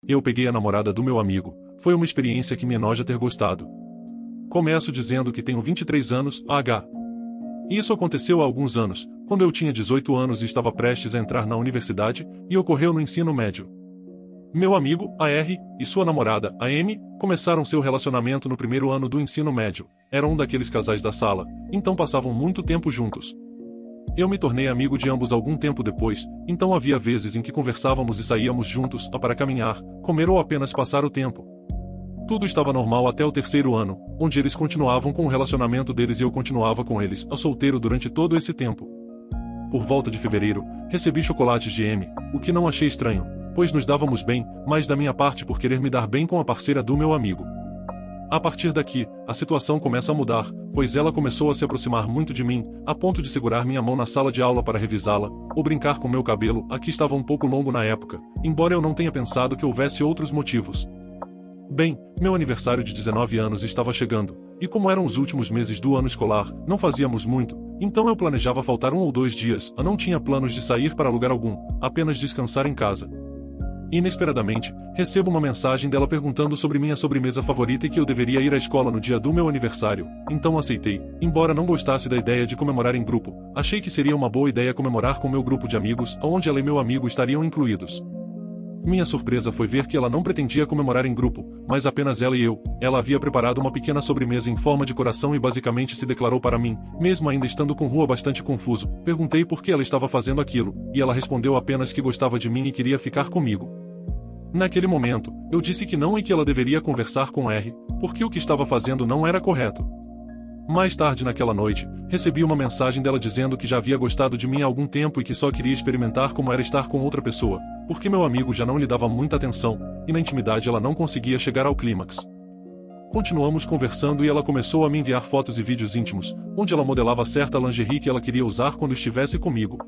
Eu peguei a namorada do meu amigo. Foi uma experiência que me enoja ter gostado. Começo dizendo que tenho 23 anos, Isso aconteceu há alguns anos, quando eu tinha 18 anos e estava prestes a entrar na universidade, e ocorreu no ensino médio. Meu amigo, A.R., e sua namorada, a M., começaram seu relacionamento no primeiro ano do ensino médio. Eram um daqueles casais da sala, então passavam muito tempo juntos. Eu me tornei amigo de ambos algum tempo depois, então havia vezes em que conversávamos e saíamos juntos, para caminhar, comer ou apenas passar o tempo. Tudo estava normal até o terceiro ano, onde eles continuavam com o relacionamento deles e eu continuava com eles, solteiro durante todo esse tempo. Por volta de fevereiro, recebi chocolates de M, o que não achei estranho, pois nos dávamos bem, mas da minha parte por querer me dar bem com a parceira do meu amigo. A partir daqui, a situação começa a mudar, pois ela começou a se aproximar muito de mim, a ponto de segurar minha mão na sala de aula para revisá-la, ou brincar com meu cabelo, que estava um pouco longo na época, embora eu não tenha pensado que houvesse outros motivos. Bem, meu aniversário de 19 anos estava chegando, e como eram os últimos meses do ano escolar, não fazíamos muito, então eu planejava faltar 1 ou 2 dias, não tinha planos de sair para lugar algum, apenas descansar em casa. Inesperadamente, recebo uma mensagem dela perguntando sobre minha sobremesa favorita e que eu deveria ir à escola no dia do meu aniversário, então aceitei, embora não gostasse da ideia de comemorar em grupo, achei que seria uma boa ideia comemorar com meu grupo de amigos, onde ela e meu amigo estariam incluídos. Minha surpresa foi ver que ela não pretendia comemorar em grupo, mas apenas ela e eu. Ela havia preparado uma pequena sobremesa em forma de coração e basicamente se declarou para mim, mesmo ainda estando com rua bastante confuso. Perguntei por que ela estava fazendo aquilo, e ela respondeu apenas que gostava de mim e queria ficar comigo. Naquele momento, eu disse que não e que ela deveria conversar com R, porque o que estava fazendo não era correto. Mais tarde naquela noite, recebi uma mensagem dela dizendo que já havia gostado de mim há algum tempo e que só queria experimentar como era estar com outra pessoa, porque meu amigo já não lhe dava muita atenção, e na intimidade ela não conseguia chegar ao clímax. Continuamos conversando e ela começou a me enviar fotos e vídeos íntimos, onde ela modelava certa lingerie que ela queria usar quando estivesse comigo.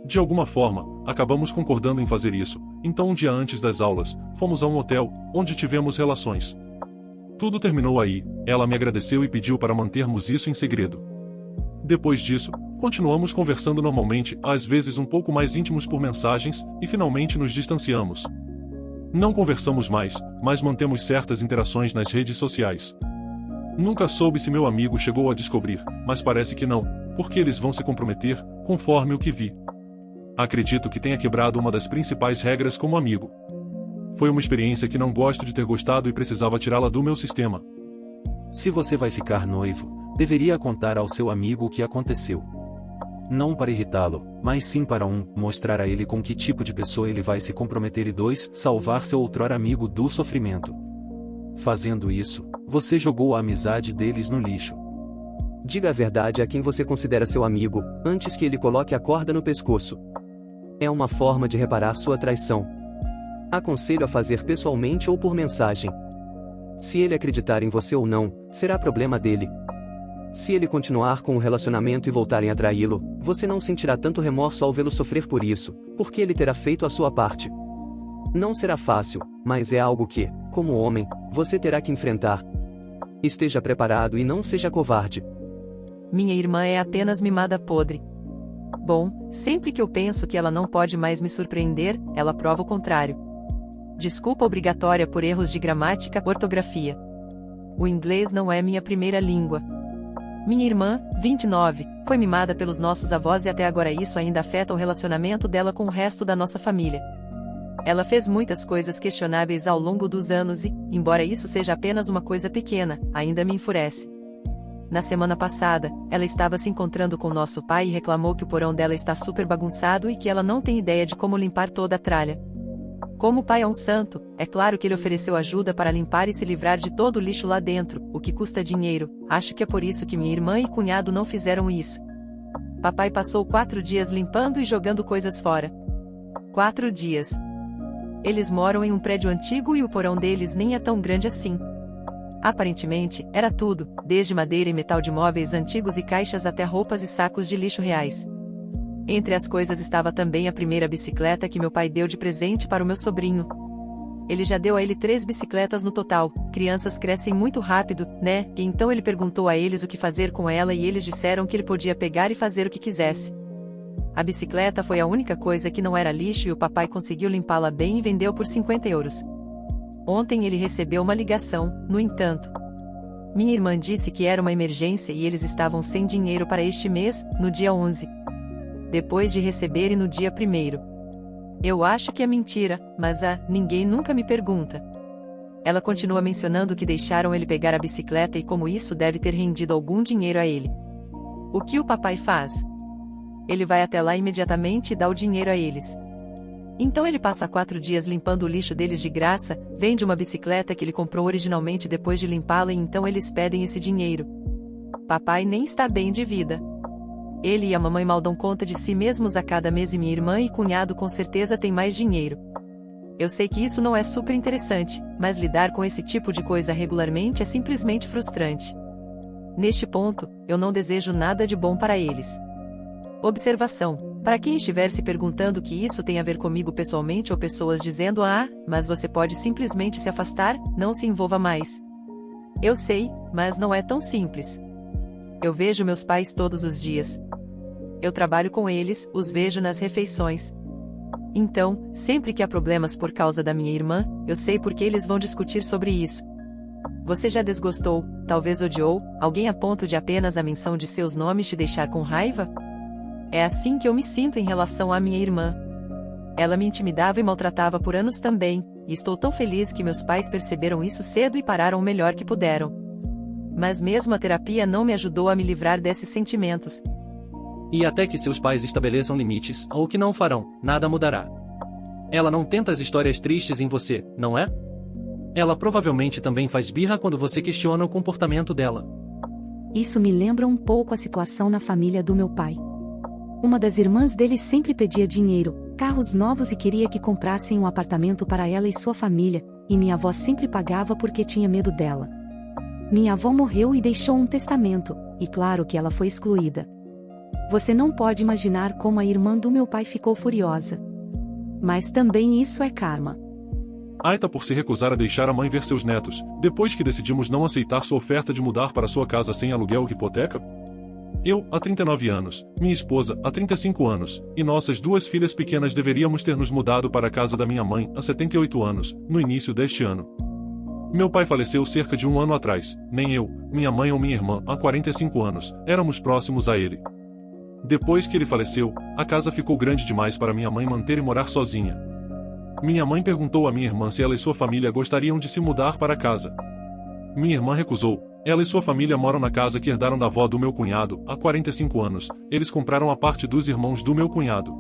De alguma forma, acabamos concordando em fazer isso, então um dia antes das aulas, fomos a um hotel, onde tivemos relações. Tudo terminou aí, ela me agradeceu e pediu para mantermos isso em segredo. Depois disso, continuamos conversando normalmente, às vezes um pouco mais íntimos por mensagens, e finalmente nos distanciamos. Não conversamos mais, mas mantemos certas interações nas redes sociais. Nunca soube se meu amigo chegou a descobrir, mas parece que não, porque eles vão se comprometer, conforme o que vi. Acredito que tenha quebrado uma das principais regras como amigo. Foi uma experiência que não gosto de ter gostado e precisava tirá-la do meu sistema. Se você vai ficar noivo, deveria contar ao seu amigo o que aconteceu. Não para irritá-lo, mas sim para mostrar a ele com que tipo de pessoa ele vai se comprometer e 2, salvar seu outrora amigo do sofrimento. Fazendo isso, você jogou a amizade deles no lixo. Diga a verdade a quem você considera seu amigo, antes que ele coloque a corda no pescoço. É uma forma de reparar sua traição. Aconselho a fazer pessoalmente ou por mensagem. Se ele acreditar em você ou não, será problema dele. Se ele continuar com o relacionamento e voltarem a traí-lo, você não sentirá tanto remorso ao vê-lo sofrer por isso, porque ele terá feito a sua parte. Não será fácil, mas é algo que, como homem, você terá que enfrentar. Esteja preparado e não seja covarde. Minha irmã é apenas mimada podre. Bom, sempre que eu penso que ela não pode mais me surpreender, ela prova o contrário. Desculpa obrigatória por erros de gramática, ortografia. O inglês não é minha primeira língua. Minha irmã, 29, foi mimada pelos nossos avós e até agora isso ainda afeta o relacionamento dela com o resto da nossa família. Ela fez muitas coisas questionáveis ao longo dos anos e, embora isso seja apenas uma coisa pequena, ainda me enfurece. Na semana passada, ela estava se encontrando com nosso pai e reclamou que o porão dela está super bagunçado e que ela não tem ideia de como limpar toda a tralha. Como o pai é um santo, é claro que ele ofereceu ajuda para limpar e se livrar de todo o lixo lá dentro, o que custa dinheiro. Acho que é por isso que minha irmã e cunhado não fizeram isso. Papai passou 4 dias limpando e jogando coisas fora. 4 dias. Eles moram em um prédio antigo e o porão deles nem é tão grande assim. Aparentemente, era tudo, desde madeira e metal de móveis antigos e caixas até roupas e sacos de lixo reais. Entre as coisas estava também a primeira bicicleta que meu pai deu de presente para o meu sobrinho. Ele já deu a ele 3 bicicletas no total. Crianças crescem muito rápido, né? E então ele perguntou a eles o que fazer com ela e eles disseram que ele podia pegar e fazer o que quisesse. A bicicleta foi a única coisa que não era lixo e o papai conseguiu limpá-la bem e vendeu por 50 euros. Ontem ele recebeu uma ligação, no entanto. Minha irmã disse que era uma emergência e eles estavam sem dinheiro para este mês, no dia 11. Depois de receberem no dia 1º. Eu acho que é mentira, mas ninguém nunca me pergunta. Ela continua mencionando que deixaram ele pegar a bicicleta e como isso deve ter rendido algum dinheiro a ele. O que o papai faz? Ele vai até lá imediatamente e dá o dinheiro a eles. Então ele passa 4 dias limpando o lixo deles de graça, vende uma bicicleta que ele comprou originalmente depois de limpá-la e então eles pedem esse dinheiro. Papai nem está bem de vida. Ele e a mamãe mal dão conta de si mesmos a cada mês e minha irmã e cunhado com certeza têm mais dinheiro. Eu sei que isso não é super interessante, mas lidar com esse tipo de coisa regularmente é simplesmente frustrante. Neste ponto, eu não desejo nada de bom para eles. Observação. Para quem estiver se perguntando o que isso tem a ver comigo pessoalmente ou pessoas dizendo mas você pode simplesmente se afastar, não se envolva mais. Eu sei, mas não é tão simples. Eu vejo meus pais todos os dias. Eu trabalho com eles, os vejo nas refeições. Então, sempre que há problemas por causa da minha irmã, eu sei porque eles vão discutir sobre isso. Você já desgostou, talvez odiou, alguém a ponto de apenas a menção de seus nomes te deixar com raiva? É assim que eu me sinto em relação à minha irmã. Ela me intimidava e maltratava por anos também, e estou tão feliz que meus pais perceberam isso cedo e pararam o melhor que puderam. Mas mesmo a terapia não me ajudou a me livrar desses sentimentos. E até que seus pais estabeleçam limites, ou que não farão, nada mudará. Ela não tenta as histórias tristes em você, não é? Ela provavelmente também faz birra quando você questiona o comportamento dela. Isso me lembra um pouco a situação na família do meu pai. Uma das irmãs dele sempre pedia dinheiro, carros novos e queria que comprassem um apartamento para ela e sua família, e minha avó sempre pagava porque tinha medo dela. Minha avó morreu e deixou um testamento, e claro que ela foi excluída. Você não pode imaginar como a irmã do meu pai ficou furiosa. Mas também isso é karma. Aita por se recusar a deixar a mãe ver seus netos, depois que decidimos não aceitar sua oferta de mudar para sua casa sem aluguel ou hipoteca? Eu, há 39 anos, minha esposa, há 35 anos, e nossas 2 filhas pequenas deveríamos ter nos mudado para a casa da minha mãe, há 78 anos, no início deste ano. Meu pai faleceu cerca de 1 ano atrás, nem eu, minha mãe ou minha irmã, há 45 anos, éramos próximos a ele. Depois que ele faleceu, a casa ficou grande demais para minha mãe manter e morar sozinha. Minha mãe perguntou à minha irmã se ela e sua família gostariam de se mudar para a casa. Minha irmã recusou. Ela e sua família moram na casa que herdaram da avó do meu cunhado, há 45 anos. Eles compraram a parte dos irmãos do meu cunhado.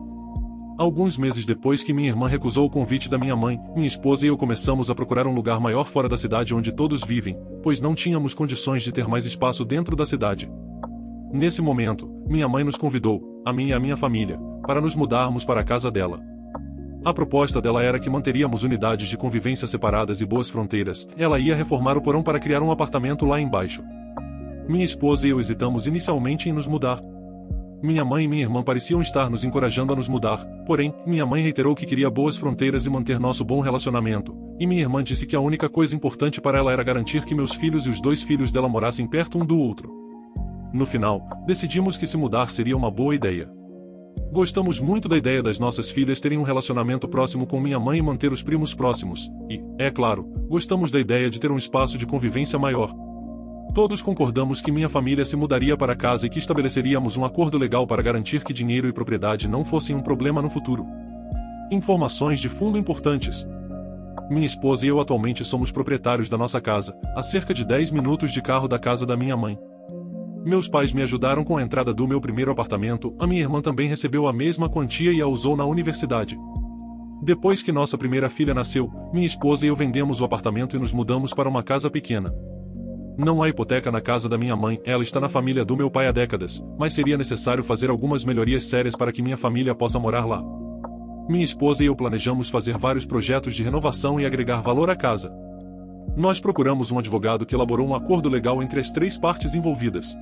Alguns meses depois que minha irmã recusou o convite da minha mãe, minha esposa e eu começamos a procurar um lugar maior fora da cidade onde todos vivem, pois não tínhamos condições de ter mais espaço dentro da cidade. Nesse momento, minha mãe nos convidou, a mim e a minha família, para nos mudarmos para a casa dela. A proposta dela era que manteríamos unidades de convivência separadas e boas fronteiras. Ela ia reformar o porão para criar um apartamento lá embaixo. Minha esposa e eu hesitamos inicialmente em nos mudar. Minha mãe e minha irmã pareciam estar nos encorajando a nos mudar, porém, minha mãe reiterou que queria boas fronteiras e manter nosso bom relacionamento, e minha irmã disse que a única coisa importante para ela era garantir que meus filhos e os 2 filhos dela morassem perto um do outro. No final, decidimos que se mudar seria uma boa ideia. Gostamos muito da ideia das nossas filhas terem um relacionamento próximo com minha mãe e manter os primos próximos, e, é claro, gostamos da ideia de ter um espaço de convivência maior. Todos concordamos que minha família se mudaria para casa e que estabeleceríamos um acordo legal para garantir que dinheiro e propriedade não fossem um problema no futuro. Informações de fundo importantes. Minha esposa e eu atualmente somos proprietários da nossa casa, a cerca de 10 minutos de carro da casa da minha mãe. Meus pais me ajudaram com a entrada do meu primeiro apartamento, a minha irmã também recebeu a mesma quantia e a usou na universidade. Depois que nossa primeira filha nasceu, minha esposa e eu vendemos o apartamento e nos mudamos para uma casa pequena. Não há hipoteca na casa da minha mãe, ela está na família do meu pai há décadas, mas seria necessário fazer algumas melhorias sérias para que minha família possa morar lá. Minha esposa e eu planejamos fazer vários projetos de renovação e agregar valor à casa. Nós procuramos um advogado que elaborou um acordo legal entre as 3 partes envolvidas.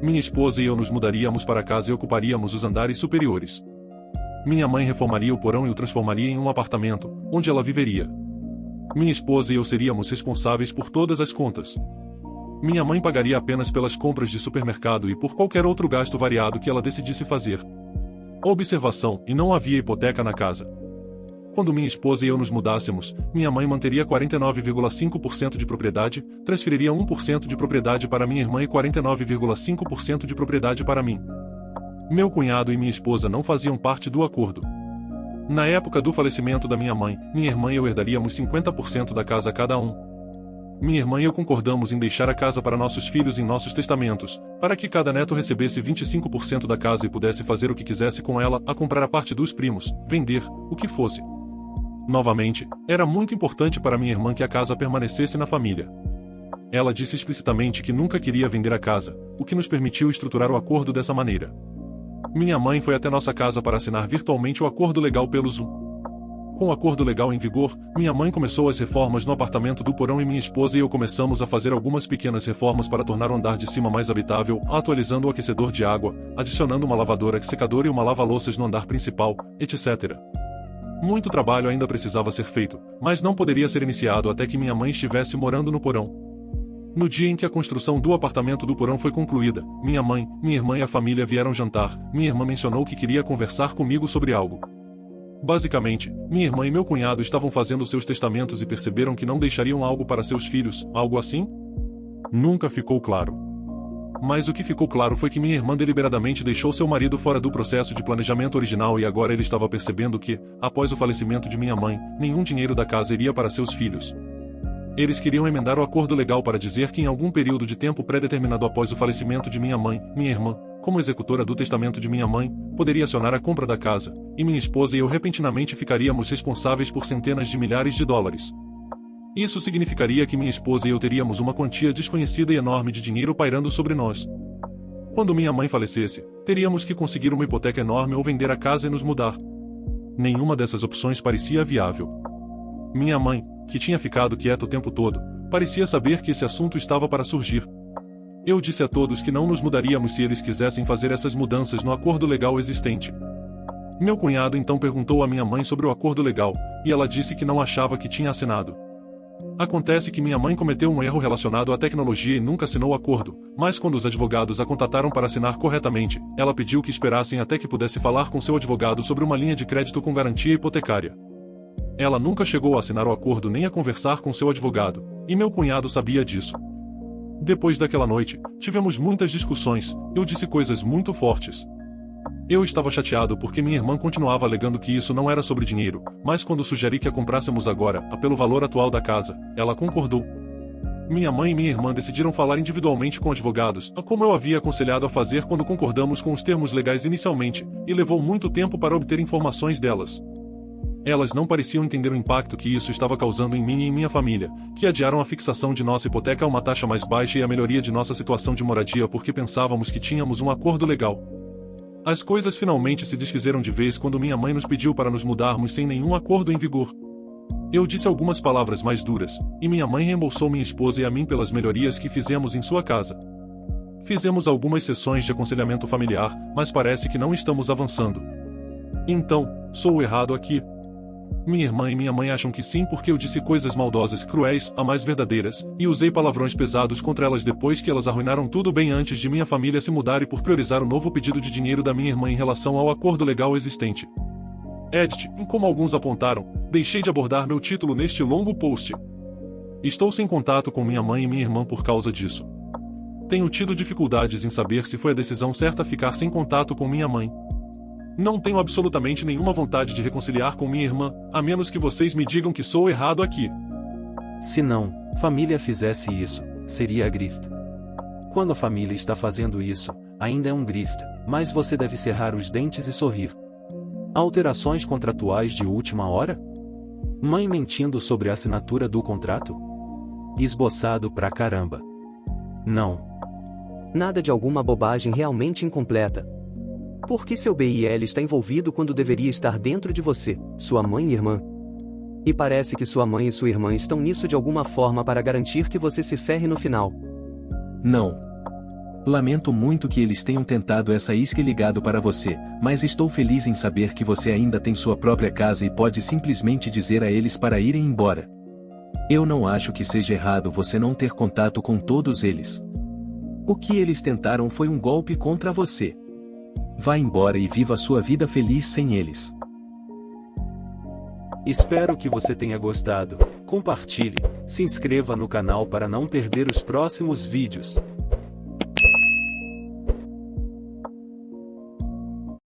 Minha esposa e eu nos mudaríamos para casa e ocuparíamos os andares superiores. Minha mãe reformaria o porão e o transformaria em um apartamento, onde ela viveria. Minha esposa e eu seríamos responsáveis por todas as contas. Minha mãe pagaria apenas pelas compras de supermercado e por qualquer outro gasto variado que ela decidisse fazer. Observação: e não havia hipoteca na casa. quando minha esposa e eu nos mudássemos, minha mãe manteria 49,5% de propriedade, transferiria 1% de propriedade para minha irmã e 49,5% de propriedade para mim. Meu cunhado e minha esposa não faziam parte do acordo. Na época do falecimento da minha mãe, minha irmã e eu herdaríamos 50% da casa cada um. Minha irmã e eu concordamos em deixar a casa para nossos filhos em nossos testamentos, para que cada neto recebesse 25% da casa e pudesse fazer o que quisesse com ela, a comprar a parte dos primos, vender, o que fosse. Novamente, era muito importante para minha irmã que a casa permanecesse na família. Ela disse explicitamente que nunca queria vender a casa, o que nos permitiu estruturar o acordo dessa maneira. Minha mãe foi até nossa casa para assinar virtualmente o acordo legal pelo Zoom. Com o acordo legal em vigor, minha mãe começou as reformas no apartamento do porão e minha esposa e eu começamos a fazer algumas pequenas reformas para tornar o andar de cima mais habitável, atualizando o aquecedor de água, adicionando uma lavadora secadora e uma lava-louças no andar principal, etc. Muito trabalho ainda precisava ser feito, mas não poderia ser iniciado até que minha mãe estivesse morando no porão. No dia em que a construção do apartamento do porão foi concluída, minha mãe, minha irmã e a família vieram jantar. Minha irmã mencionou que queria conversar comigo sobre algo. Basicamente, minha irmã e meu cunhado estavam fazendo seus testamentos e perceberam que não deixariam algo para seus filhos, algo assim? Nunca ficou claro. Mas o que ficou claro foi que minha irmã deliberadamente deixou seu marido fora do processo de planejamento original e agora ele estava percebendo que, após o falecimento de minha mãe, nenhum dinheiro da casa iria para seus filhos. Eles queriam emendar o acordo legal para dizer que em algum período de tempo pré-determinado após o falecimento de minha mãe, minha irmã, como executora do testamento de minha mãe, poderia acionar a compra da casa, e minha esposa e eu repentinamente ficaríamos responsáveis por centenas de milhares de dólares. Isso significaria que minha esposa e eu teríamos uma quantia desconhecida e enorme de dinheiro pairando sobre nós. Quando minha mãe falecesse, teríamos que conseguir uma hipoteca enorme ou vender a casa e nos mudar. Nenhuma dessas opções parecia viável. Minha mãe, que tinha ficado quieta o tempo todo, parecia saber que esse assunto estava para surgir. Eu disse a todos que não nos mudaríamos se eles quisessem fazer essas mudanças no acordo legal existente. Meu cunhado então perguntou à minha mãe sobre o acordo legal, e ela disse que não achava que tinha assinado. Acontece que minha mãe cometeu um erro relacionado à tecnologia e nunca assinou o acordo, mas quando os advogados a contataram para assinar corretamente, ela pediu que esperassem até que pudesse falar com seu advogado sobre uma linha de crédito com garantia hipotecária. Ela nunca chegou a assinar o acordo nem a conversar com seu advogado, e meu cunhado sabia disso. Depois daquela noite, tivemos muitas discussões, eu disse coisas muito fortes. Eu estava chateado porque minha irmã continuava alegando que isso não era sobre dinheiro, mas quando sugeri que a comprássemos agora, pelo valor atual da casa, ela concordou. Minha mãe e minha irmã decidiram falar individualmente com advogados, como eu havia aconselhado a fazer quando concordamos com os termos legais inicialmente, e levou muito tempo para obter informações delas. Elas não pareciam entender o impacto que isso estava causando em mim e em minha família, que adiaram a fixação de nossa hipoteca a uma taxa mais baixa e a melhoria de nossa situação de moradia porque pensávamos que tínhamos um acordo legal. As coisas finalmente se desfizeram de vez quando minha mãe nos pediu para nos mudarmos sem nenhum acordo em vigor. Eu disse algumas palavras mais duras, e minha mãe reembolsou minha esposa e a mim pelas melhorias que fizemos em sua casa. Fizemos algumas sessões de aconselhamento familiar, mas parece que não estamos avançando. Então, sou o errado aqui? Minha irmã e minha mãe acham que sim porque eu disse coisas maldosas e cruéis, a mais verdadeiras, e usei palavrões pesados contra elas depois que elas arruinaram tudo bem antes de minha família se mudar e por priorizar o novo pedido de dinheiro da minha irmã em relação ao acordo legal existente. Edit, como alguns apontaram, deixei de abordar meu título neste longo post. Estou sem contato com minha mãe e minha irmã por causa disso. Tenho tido dificuldades em saber se foi a decisão certa ficar sem contato com minha mãe. Não tenho absolutamente nenhuma vontade de reconciliar com minha irmã, a menos que vocês me digam que sou errado aqui. Se não, família fizesse isso, seria grift. Quando a família está fazendo isso, ainda é um grift, mas você deve cerrar os dentes e sorrir. Alterações contratuais de última hora? Mãe mentindo sobre a assinatura do contrato? Esboçado pra caramba. Não. Nada de alguma bobagem realmente incompleta. Por que seu BIL está envolvido quando deveria estar dentro de você, sua mãe e irmã? E parece que sua mãe e sua irmã estão nisso de alguma forma para garantir que você se ferre no final. Não. Lamento muito que eles tenham tentado essa isca ligado para você, mas estou feliz em saber que você ainda tem sua própria casa e pode simplesmente dizer a eles para irem embora. Eu não acho que seja errado você não ter contato com todos eles. O que eles tentaram foi um golpe contra você. Vá embora e viva sua vida feliz sem eles. Espero que você tenha gostado. Compartilhe, se inscreva no canal para não perder os próximos vídeos.